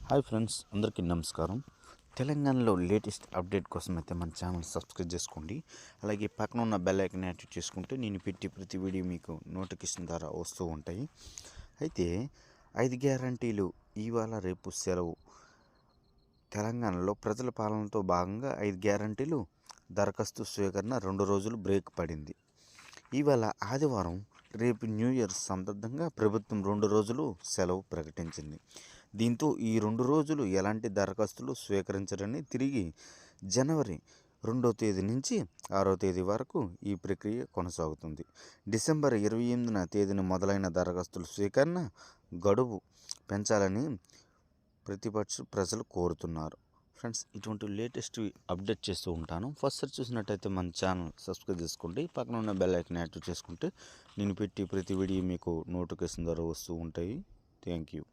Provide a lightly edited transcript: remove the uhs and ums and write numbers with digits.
Hi friends, అందరికీ నమస్కారం. తెలంగాణలో లేటెస్ట్ అప్డేట్ కోసం అయితే మన ఛానల్ సబ్స్క్రైబ్ చేసుకోండి. అలాగే పక్కన ఉన్న బెల్ ఐకాన్ యాక్టివేట్ చేసుకుంటే నేను పెట్టి ప్రతి వీడియో మీకు నోటిఫికేషన్ ద్వారా వస్తూ ఉంటాయి. అయితే 5 గ్యారంటీలు ఇవాళ రేపు సెలవు. తెలంగాణలో ప్రజల పాలనతో భాగంగా 5 గ్యారంటీలు దరఖాస్తు స్వీకరణ 2 రోజులు బ్రేక్ పడింది. ఇవాళ ఆదివారం, రేపు న్యూ ఇయర్ సందర్భంగా ప్రభుత్వం 2 రోజులు సెలవు ప్రకటించింది. దీంతో ఈ 2 రోజులు ఎలాంటి దరఖాస్తులు స్వీకరించరని తిరిగి జనవరి 2వ తేదీ నుంచి 6వ తేదీ వరకు ఈ ప్రక్రియ కొనసాగుతుంది. డిసెంబర్ 28న తేదీన మొదలైన దరఖాస్తుల స్వీకరణ గడువు పెంచాలని ప్రజలు కోరుతున్నారు. ఫ్రెండ్స్, ఇటువంటి లేటెస్ట్ అప్డేట్ చేస్తూ ఉంటాను. ఫస్ట్ సారి చూసినట్టయితే మన ఛానల్ సబ్స్క్రైబ్ చేసుకోండి. పక్కన ఉన్న బెల్ ఐకాన్ యాక్టివేట్ చేసుకుంటే నేను పెట్టి ప్రతి వీడియో మీకు నోటిఫికేషన్ ద్వారా వస్తూ ఉంటాయి. Thank you.